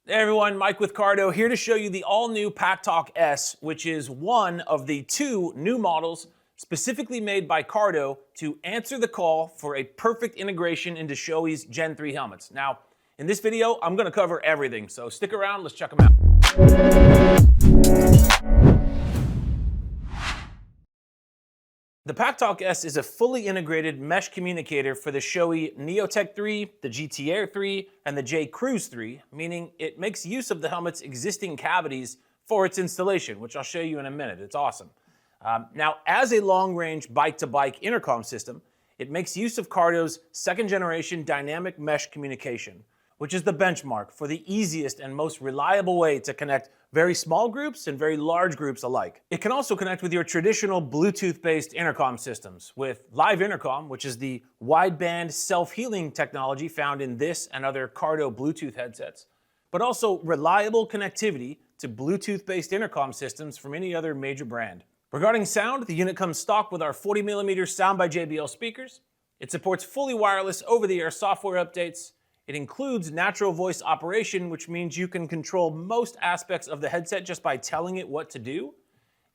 Hey everyone, Mike with Cardo here to show you the all-new PACKTALK S, which is one of the two new models specifically made by Cardo to answer the call for a perfect integration into SHOEI's Gen 3 helmets. Now, in this video, I'm going to cover everything, so stick around, let's check them out. The PACKTALK S is a fully integrated mesh communicator for the SHOEI NEOTEC 3, the GT-Air 3, and the J-Cruise 3, meaning it makes use of the helmet's existing cavities for its installation, which I'll show you in a minute. It's awesome. Now, as a long-range bike-to-bike intercom system, it makes use of Cardo's second-generation dynamic mesh communication, which is the benchmark for the easiest and most reliable way to connect very small groups and very large groups alike. It can also connect with your traditional Bluetooth-based intercom systems with Live Intercom, which is the wideband self-healing technology found in this and other Cardo Bluetooth headsets, but also reliable connectivity to Bluetooth-based intercom systems from any other major brand. Regarding sound, the unit comes stock with our 40mm Sound by JBL speakers. It supports fully wireless over-the-air software updates. It includes natural voice operation, which means you can control most aspects of the headset just by telling it what to do.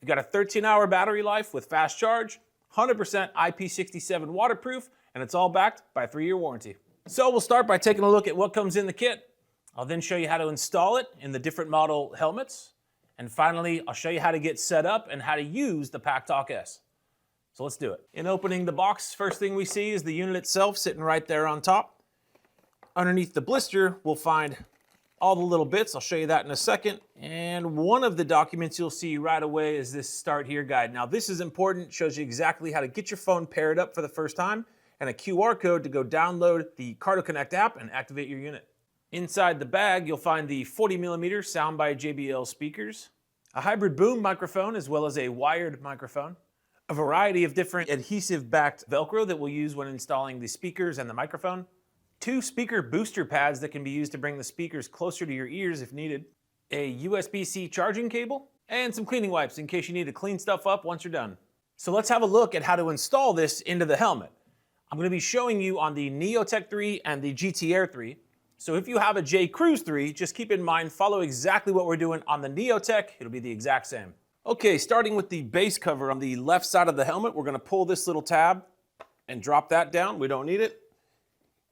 You've got a 13-hour battery life with fast charge, 100% IP67 waterproof, and it's all backed by a 3-year warranty. So we'll start by taking a look at what comes in the kit. I'll then show you how to install it in the different model helmets. And finally, I'll show you how to get set up and how to use the PACKTALK S. So let's do it. In opening the box, first thing we see is the unit itself sitting right there on top. Underneath the blister, we'll find all the little bits. I'll show you that in a second. And one of the documents you'll see right away is this Start Here guide. Now this is important, it shows you exactly how to get your phone paired up for the first time and a QR code to go download the Cardo Connect app and activate your unit. Inside the bag, you'll find the 40mm Sound by JBL speakers, a hybrid boom microphone as well as a wired microphone, a variety of different adhesive-backed Velcro that we'll use when installing the speakers and the microphone, 2 speaker booster pads that can be used to bring the speakers closer to your ears if needed, a USB-C charging cable, and some cleaning wipes in case you need to clean stuff up once you're done. So let's have a look at how to install this into the helmet. I'm going to be showing you on the NEOTEC 3 and the GT-Air 3. So if you have a J-Cruise 3, just keep in mind, follow exactly what we're doing on the NEOTEC. It'll be the exact same. Okay, starting with the base cover on the left side of the helmet, we're going to pull this little tab and drop that down. We don't need it.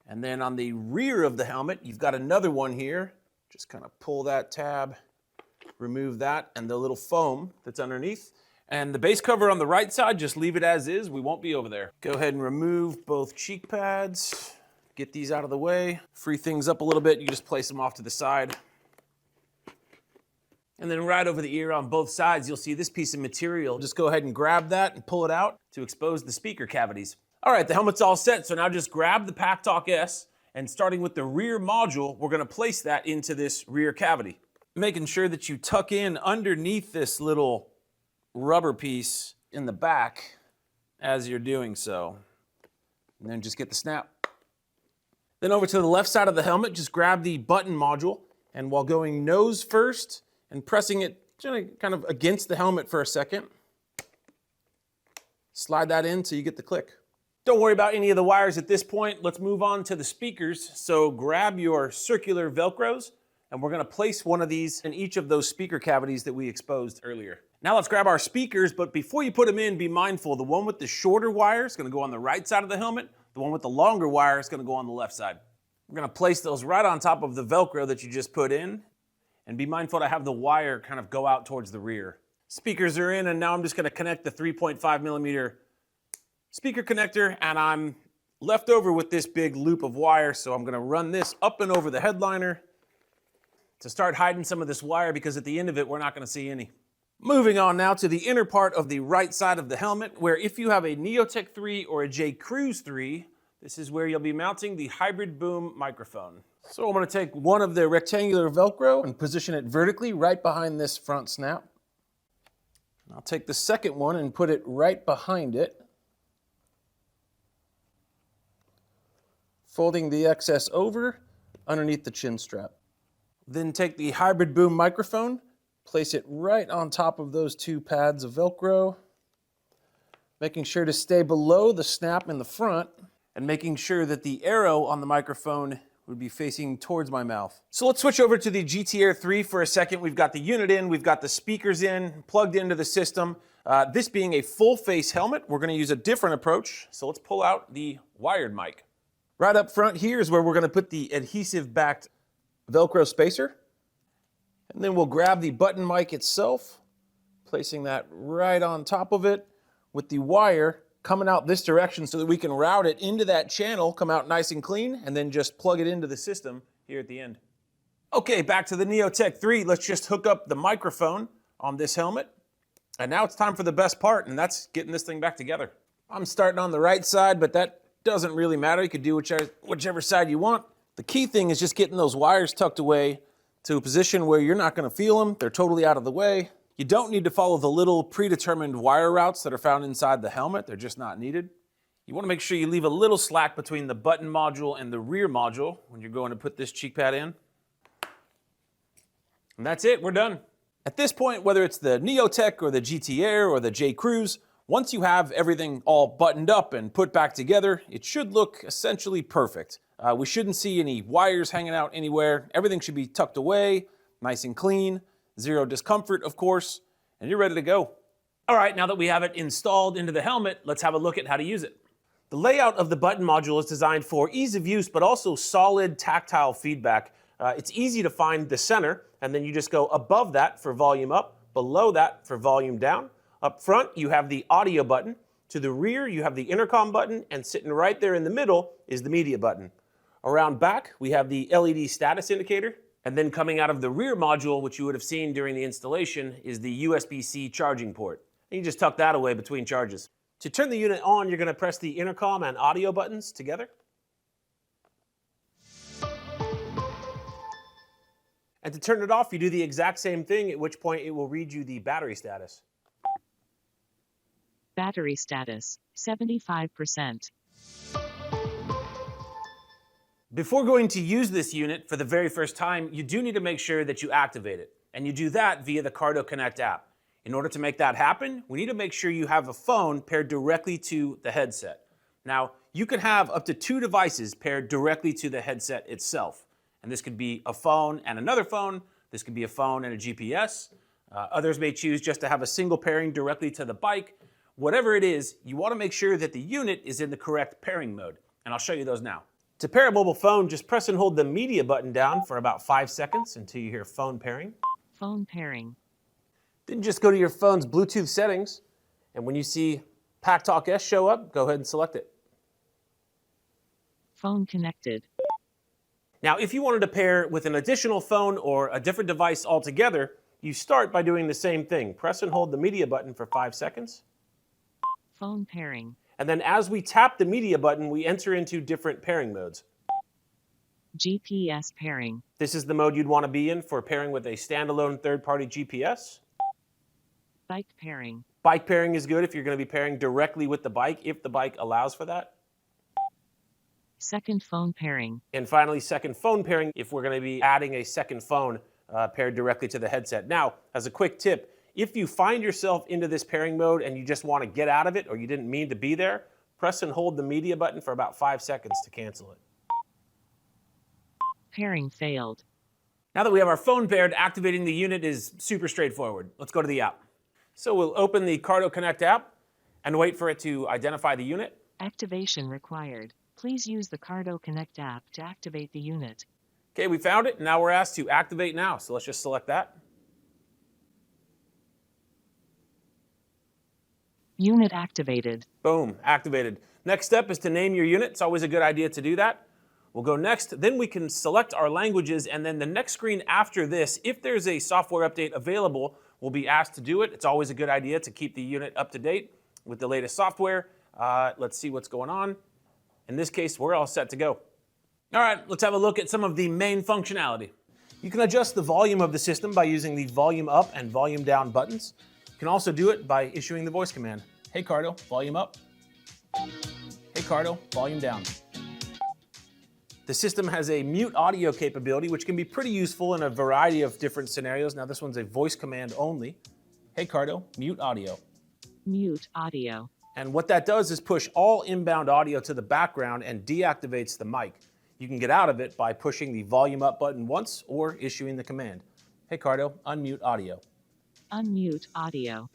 And then on the rear of the helmet, you've got another one here. Just kind of pull that tab, remove that, and the little foam that's underneath. And the base cover on the right side, just leave it as is. We won't be over there. Go ahead and remove both cheek pads. Get these out of the way. Free things up a little bit. You just place them off to the side. And then right over the ear on both sides, you'll see this piece of material. Just go ahead and grab that and pull it out to expose the speaker cavities. All right, the helmet's all set, so now just grab the PACKTALK S, and starting with the rear module, we're gonna place that into this rear cavity. Making sure that you tuck in underneath this little rubber piece in the back as you're doing so. And then just get the snap. Then over to the left side of the helmet, just grab the button module, and while going nose first and pressing it kind of against the helmet for a second, slide that in so you get the click. Don't worry about any of the wires at this point. Let's move on to the speakers. So grab your circular Velcros, and we're gonna place one of these in each of those speaker cavities that we exposed earlier. Now let's grab our speakers, but before you put them in, be mindful. The one with the shorter wire is gonna go on the right side of the helmet. The one with the longer wire is gonna go on the left side. We're gonna place those right on top of the Velcro that you just put in, and be mindful to have the wire kind of go out towards the rear. Speakers are in, and now I'm just gonna connect the 3.5mm speaker connector, and I'm left over with this big loop of wire, so I'm gonna run this up and over the headliner to start hiding some of this wire, because at the end of it, we're not gonna see any. Moving on now to the inner part of the right side of the helmet, where if you have a NEOTEC 3 or a J-Cruise 3, this is where you'll be mounting the hybrid boom microphone. So I'm gonna take one of the rectangular Velcro and position it vertically right behind this front snap. I'll take the second one and put it right behind it, folding the excess over underneath the chin strap. Then take the hybrid boom microphone, place it right on top of those 2 pads of Velcro, making sure to stay below the snap in the front, and making sure that the arrow on the microphone would be facing towards my mouth. So let's switch over to the GT-Air 3 for a second. We've got the unit in, we've got the speakers in, plugged into the system. This being a full face helmet, we're gonna use a different approach. So let's pull out the wired mic. Right up front here is where we're gonna put the adhesive backed Velcro spacer. And then we'll grab the button mic itself, placing that right on top of it with the wire coming out this direction so that we can route it into that channel, come out nice and clean, and then just plug it into the system here at the end. Okay, back to the NEOTEC 3. Let's just hook up the microphone on this helmet. And now it's time for the best part, and that's getting this thing back together. I'm starting on the right side, but that doesn't really matter. You could do whichever side you want. The key thing is just getting those wires tucked away to a position where you're not gonna feel them. They're totally out of the way. You don't need to follow the little predetermined wire routes that are found inside the helmet. They're just not needed. You want to make sure you leave a little slack between the button module and the rear module when you're going to put this cheek pad in. And that's it, we're done. At this point, whether it's the NEOTEC or the GT-Air or the J Cruise, once you have everything all buttoned up and put back together, it should look essentially perfect. We shouldn't see any wires hanging out anywhere. Everything should be tucked away, nice and clean. Zero discomfort, of course, and you're ready to go. All right, now that we have it installed into the helmet, let's have a look at how to use it. The layout of the button module is designed for ease of use, but also solid tactile feedback. It's easy to find the center, and then you just go above that for volume up, below that for volume down. Up front, you have the audio button. To the rear, you have the intercom button, and sitting right there in the middle is the media button. Around back, we have the LED status indicator. And then coming out of the rear module, which you would have seen during the installation, is the USB-C charging port. And you just tuck that away between charges. To turn the unit on, you're going to press the intercom and audio buttons together. And to turn it off, you do the exact same thing, at which point it will read you the battery status. Battery status, 75%. Before going to use this unit for the very first time, you do need to make sure that you activate it. And you do that via the Cardo Connect app. In order to make that happen, we need to make sure you have a phone paired directly to the headset. Now, you can have up to 2 devices paired directly to the headset itself. And this could be a phone and another phone. This could be a phone and a GPS. Others may choose just to have a single pairing directly to the bike. Whatever it is, you want to make sure that the unit is in the correct pairing mode. And I'll show you those now. To pair a mobile phone, just press and hold the media button down for about 5 seconds until you hear phone pairing. Phone pairing. Then just go to your phone's Bluetooth settings, and when you see PACKTALK S show up, go ahead and select it. Phone connected. Now, if you wanted to pair with an additional phone or a different device altogether, you start by doing the same thing. Press and hold the media button for 5 seconds. Phone pairing. And then as we tap the media button, we enter into different pairing modes. GPS pairing. This is the mode you'd want to be in for pairing with a standalone third-party GPS. Bike pairing. Bike pairing is good if you're going to be pairing directly with the bike, if the bike allows for that. Second phone pairing. And finally, second phone pairing if we're going to be adding a second phone paired directly to the headset. Now, as a quick tip, if you find yourself into this pairing mode and you just want to get out of it or you didn't mean to be there, press and hold the media button for about 5 seconds to cancel it. Pairing failed. Now that we have our phone paired, activating the unit is super straightforward. Let's go to the app. So we'll open the Cardo Connect app and wait for it to identify the unit. Activation required. Please use the Cardo Connect app to activate the unit. Okay, we found it. Now we're asked to activate now. So let's just select that. Unit activated. Boom, activated. Next step is to name your unit. It's always a good idea to do that. We'll go next, then we can select our languages, and then the next screen after this, if there's a software update available, we'll be asked to do it. It's always a good idea to keep the unit up to date with the latest software. Let's see what's going on. In this case, we're all set to go. All right, let's have a look at some of the main functionality. You can adjust the volume of the system by using the volume up and volume down buttons. You can also do it by issuing the voice command. Hey Cardo, volume up. Hey Cardo, volume down. The system has a mute audio capability, which can be pretty useful in a variety of different scenarios. Now this one's a voice command only. Hey Cardo, mute audio. Mute audio. And what that does is push all inbound audio to the background and deactivates the mic. You can get out of it by pushing the volume up button once or issuing the command, "Hey Cardo, unmute audio." Unmute audio.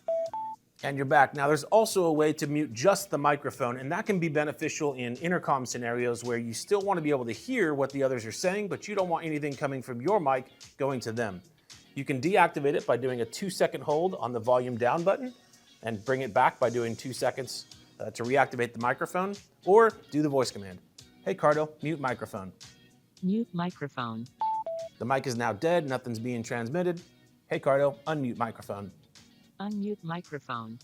And you're back. Now there's also a way to mute just the microphone, and that can be beneficial in intercom scenarios where you still want to be able to hear what the others are saying, but you don't want anything coming from your mic going to them. You can deactivate it by doing a 2-second hold on the volume down button and bring it back by doing 2 seconds to reactivate the microphone, or do the voice command. "Hey Cardo, mute microphone." Mute microphone. The mic is now dead, nothing's being transmitted. "Hey Cardo, unmute microphone." Unmute microphone.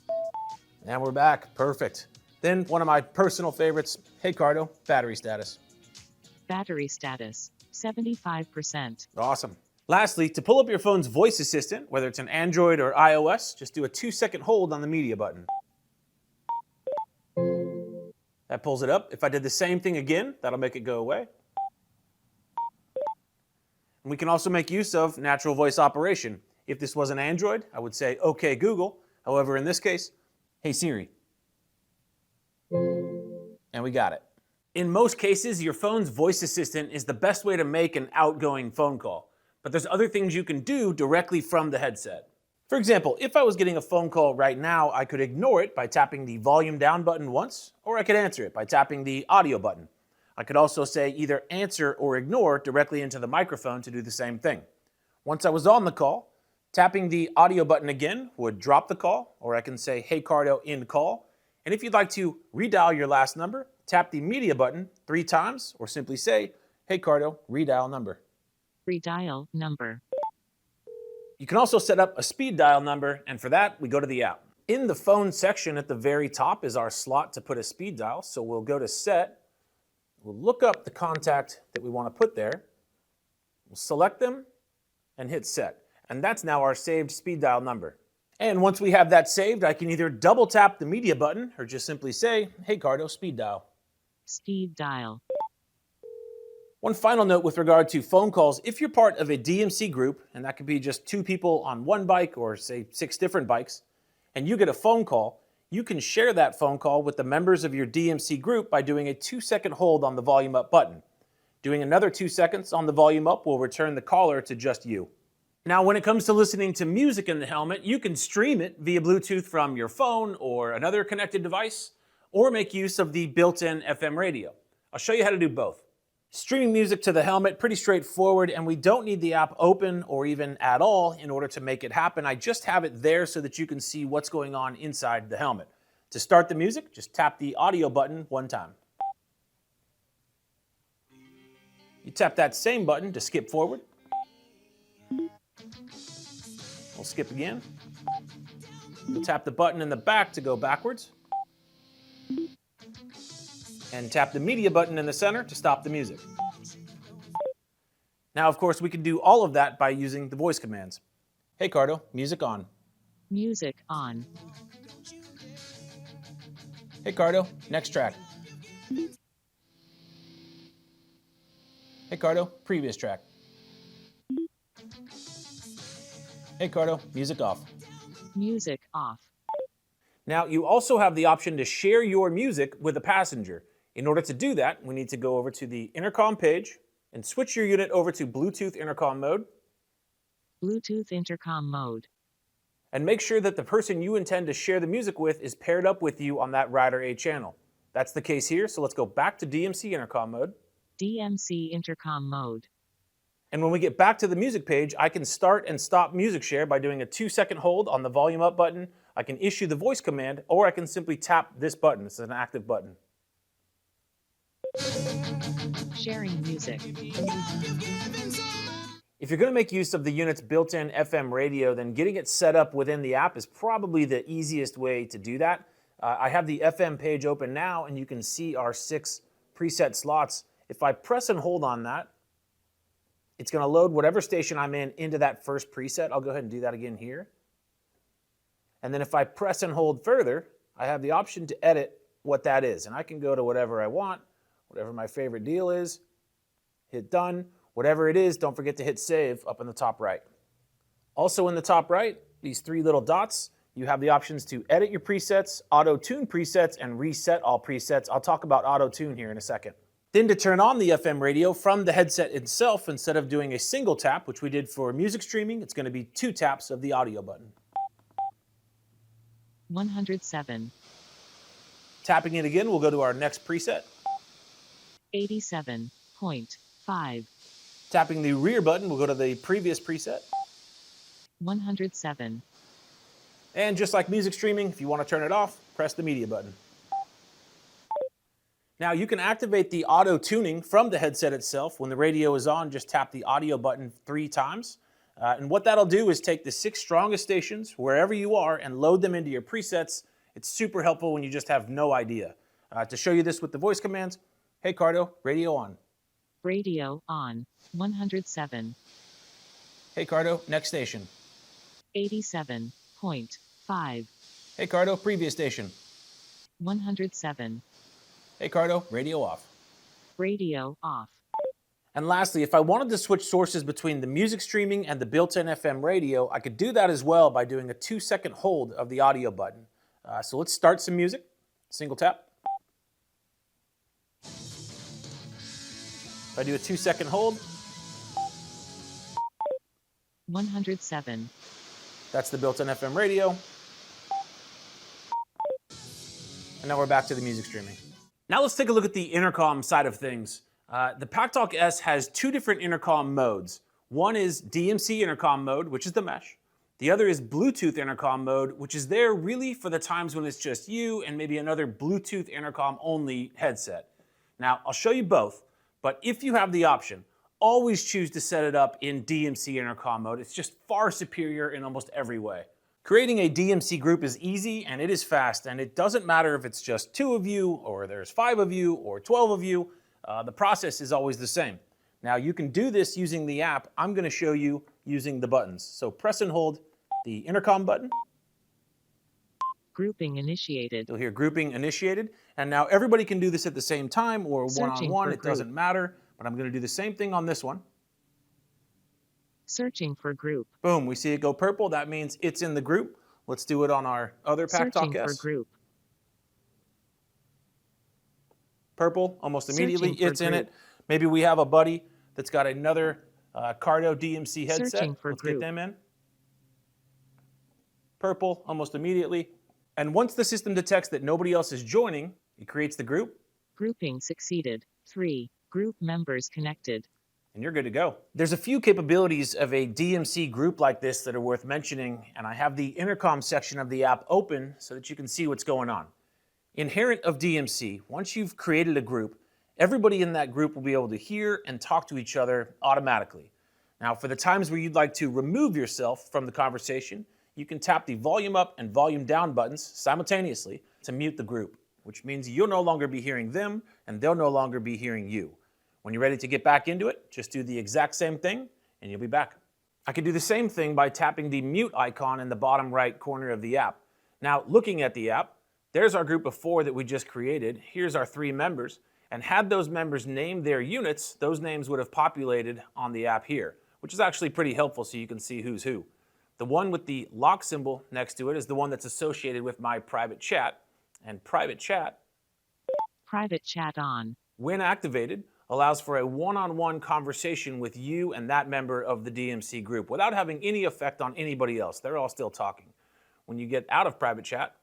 And we're back, perfect. Then one of my personal favorites, "Hey Cardo, battery status." Battery status, 75%. Awesome. Lastly, to pull up your phone's voice assistant, whether it's an Android or iOS, just do a 2-second hold on the media button. That pulls it up. If I did the same thing again, that'll make it go away. And we can also make use of natural voice operation. If this was an Android, I would say, "Okay, Google." However, in this case, "Hey Siri." And we got it. In most cases, your phone's voice assistant is the best way to make an outgoing phone call. But there's other things you can do directly from the headset. For example, if I was getting a phone call right now, I could ignore it by tapping the volume down button once, or I could answer it by tapping the audio button. I could also say either answer or ignore directly into the microphone to do the same thing. Once I was on the call, tapping the audio button again would drop the call, or I can say, "Hey Cardo, end call." And if you'd like to redial your last number, tap the media button 3 times, or simply say, "Hey Cardo, redial number." Redial number. You can also set up a speed dial number, and for that, we go to the app. In the phone section at the very top is our slot to put a speed dial, so we'll go to set, we'll look up the contact that we want to put there, we'll select them, and hit set. And that's now our saved speed dial number. And once we have that saved, I can either double tap the media button, or just simply say, "Hey Cardo, speed dial." Speed dial. One final note with regard to phone calls, if you're part of a DMC group, and that could be just 2 people on one bike or say 6 different bikes, and you get a phone call, you can share that phone call with the members of your DMC group by doing a 2-second hold on the volume up button. Doing another 2 seconds on the volume up will return the caller to just you. Now, when it comes to listening to music in the helmet, you can stream it via Bluetooth from your phone or another connected device, or make use of the built-in FM radio. I'll show you how to do both. Streaming music to the helmet, pretty straightforward, and we don't need the app open or even at all in order to make it happen. I just have it there so that you can see what's going on inside the helmet. To start the music, just tap the audio button 1 time. You tap that same button to skip forward. We'll skip again. We'll tap the button in the back to go backwards. And tap the media button in the center to stop the music. Now, of course, we can do all of that by using the voice commands. "Hey Cardo, music on." Music on. "Hey Cardo, next track." "Hey Cardo, previous track." "Hey Cardo, music off." Music off. Now, you also have the option to share your music with a passenger. In order to do that, we need to go over to the intercom page and switch your unit over to Bluetooth intercom mode. Bluetooth intercom mode. And make sure that the person you intend to share the music with is paired up with you on that Rider A channel. That's the case here, so let's go back to DMC intercom mode. DMC intercom mode. And when we get back to the music page, I can start and stop music share by doing a 2-second hold on the volume up button. I can issue the voice command, or I can simply tap this button. This is an active button. Sharing music. If you're going to make use of the unit's built-in FM radio, then getting it set up within the app is probably the easiest way to do that. I have the FM page open now, and you can see our 6 preset slots. If I press and hold on that, it's going to load whatever station I'm in into that first preset. I'll go ahead and do that again here. And then if I press and hold further, I have the option to edit what that is. And I can go to whatever I want, whatever my favorite deal is, hit done. Whatever it is, don't forget to hit save up in the top right. Also in the top right, these 3 little dots, you have the options to edit your presets, auto-tune presets, and reset all presets. I'll talk about auto-tune here in a second. Then to turn on the FM radio from the headset itself, instead of doing a single tap, which we did for music streaming, it's going to be 2 taps of the audio button. 107, Tapping it again, we'll go to our next preset. 87.5, Tapping the rear button, we'll go to the previous preset. 107, And just like music streaming, if you want to turn it off, press the media button. Now you can activate the auto tuning from the headset itself. When the radio is on, just tap the audio button 3 times. And what that'll do is take the 6 strongest stations, wherever you are, and load them into your presets. It's super helpful when you just have no idea. To show you this with the voice commands, hey Cardo, radio on. radio on, 107, Hey Cardo, next station. 87.5, Hey Cardo, previous station. 107, Hey Cardo, radio off. radio off, And lastly, if I wanted to switch sources between the music streaming and the built-in FM radio, I could do that as well by doing a 2-second hold of the audio button. So let's start some music. Single tap. If I do a 2-second hold, 107, that's the built-in FM radio. And now we're back to the music streaming. Now let's take a look at the intercom side of things. The PACKTALK S has 2 different intercom modes. One is DMC intercom mode, which is the mesh. The other is Bluetooth intercom mode, which is there really for the times when it's just you and maybe another Bluetooth intercom only headset. Now, I'll show you both, but if you have the option, always choose to set it up in DMC intercom mode. It's just far superior in almost every way. Creating a DMC group is easy and it is fast, and it doesn't matter if it's just 2 of you or there's 5 of you or 12 of you. The process is always the same. Now you can do this using the app. I'm going to show you using the buttons. So press and hold the intercom button. grouping initiated, You'll hear grouping initiated. And now everybody can do this at the same time or Searching one-on-one. for It doesn't matter. But I'm going to do the same thing on this one. searching for group, Boom, we see it go purple. That means it's in the group. Let's do it on our other searching PACKTALK for S. group, Purple, almost immediately, Searching for it's in group. it. Maybe we have a buddy that's got another Cardo DMC headset. Searching for Let's group. get them in. Purple, almost immediately. And once the system detects that nobody else is joining, it creates the group, grouping succeeded, 3, group members connected, and you're good to go. There's a few capabilities of a DMC group like this that are worth mentioning, and I have the intercom section of the app open so that you can see what's going on. Inherent of DMC, once you've created a group, everybody in that group will be able to hear and talk to each other automatically. Now, for the times where you'd like to remove yourself from the conversation, you can tap the volume up and volume down buttons simultaneously to mute the group, which means you'll no longer be hearing them and they'll no longer be hearing you. When you're ready to get back into it, just do the exact same thing and you'll be back. I can do the same thing by tapping the mute icon in the bottom right corner of the app. Now, looking at the app, there's our group of 4 that we just created. Here's our 3 members. And had those members named their units, those names would have populated on the app here, which is actually pretty helpful so you can see who's who. The one with the lock symbol next to it is the one that's associated with my private chat. And private chat, private chat on, when activated, allows for a one-on-one conversation with you and that member of the DMC group without having any effect on anybody else. They're all still talking. When you get out of private chat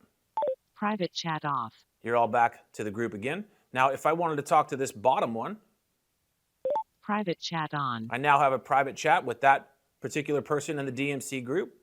off, you're all back to the group again. Now, if I wanted to talk to this bottom one, private chat on, I now have a private chat with that particular person in the DMC group.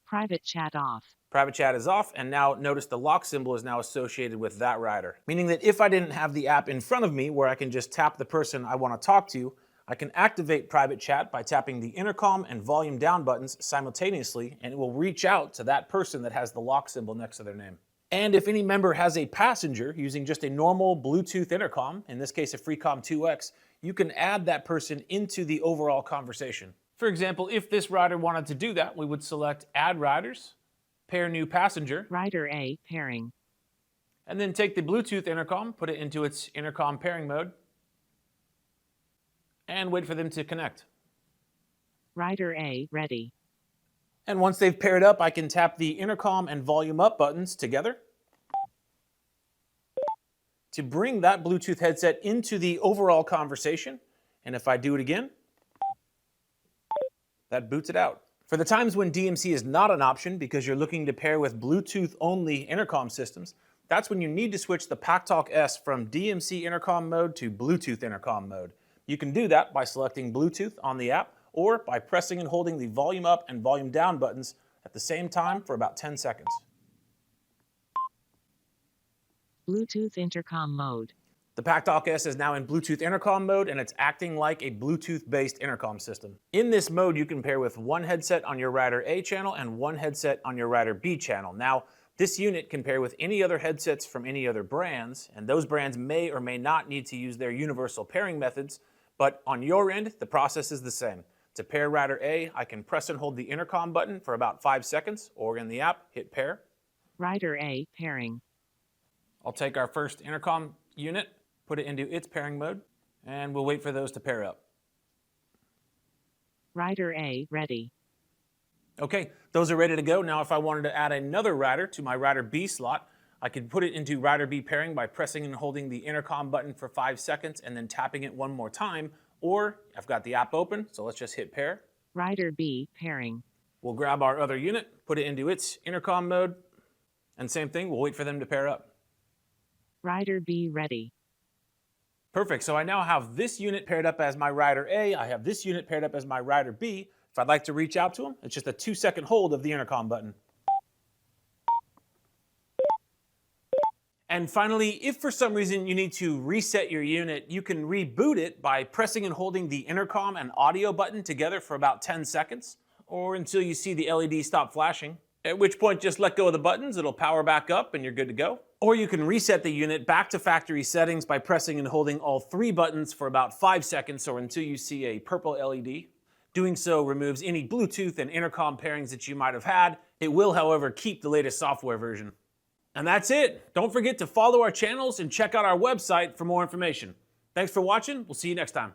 private chat off, Private chat is off, and now notice the lock symbol is now associated with that rider. Meaning that if I didn't have the app in front of me where I can just tap the person I want to talk to, I can activate private chat by tapping the intercom and volume down buttons simultaneously, and it will reach out to that person that has the lock symbol next to their name. And if any member has a passenger using just a normal Bluetooth intercom, in this case a Freecom 2X, you can add that person into the overall conversation. For example, if this rider wanted to do that, we would select Add Riders, Pair New Passenger, rider A, pairing, and then take the Bluetooth intercom, put it into its intercom pairing mode, and wait for them to connect. rider A, ready, And once they've paired up, I can tap the intercom and volume up buttons together to bring that Bluetooth headset into the overall conversation. And if I do it again, that boots it out. For the times when DMC is not an option because you're looking to pair with Bluetooth-only intercom systems, that's when you need to switch the PACKTALK S from DMC intercom mode to Bluetooth intercom mode. You can do that by selecting Bluetooth on the app or by pressing and holding the volume up and volume down buttons at the same time for about 10 seconds. Bluetooth intercom mode. The PACKTALK S is now in Bluetooth intercom mode and it's acting like a Bluetooth-based intercom system. In this mode, you can pair with one headset on your router A channel and one headset on your router B channel. Now, this unit can pair with any other headsets from any other brands, and those brands may or may not need to use their universal pairing methods, but on your end, the process is the same. To pair router A, I can press and hold the intercom button for about 5 seconds, or in the app, hit pair. Router A pairing. I'll take our first intercom unit, put it into its pairing mode, and we'll wait for those to pair up. Router A ready. Okay, those are ready to go. Now if I wanted to add another router to my router B slot, I could put it into router B pairing by pressing and holding the intercom button for 5 seconds and then tapping it one more time, or I've got the app open, so let's just hit pair. Router B pairing. We'll grab our other unit, put it into its intercom mode, and same thing, we'll wait for them to pair up. Router B ready. Perfect, so I now have this unit paired up as my router A, I have this unit paired up as my router B. If I'd like to reach out to them, it's just a 2-second hold of the intercom button. And finally, if for some reason you need to reset your unit, you can reboot it by pressing and holding the intercom and audio button together for about 10 seconds, or until you see the LED stop flashing, at which point just let go of the buttons, it'll power back up and you're good to go. Or you can reset the unit back to factory settings by pressing and holding all 3 buttons for about 5 seconds or until you see a purple LED. Doing so removes any Bluetooth and intercom pairings that you might have had. It will, however, keep the latest software version. And that's it. Don't forget to follow our channels and check out our website for more information. Thanks for watching. We'll see you next time.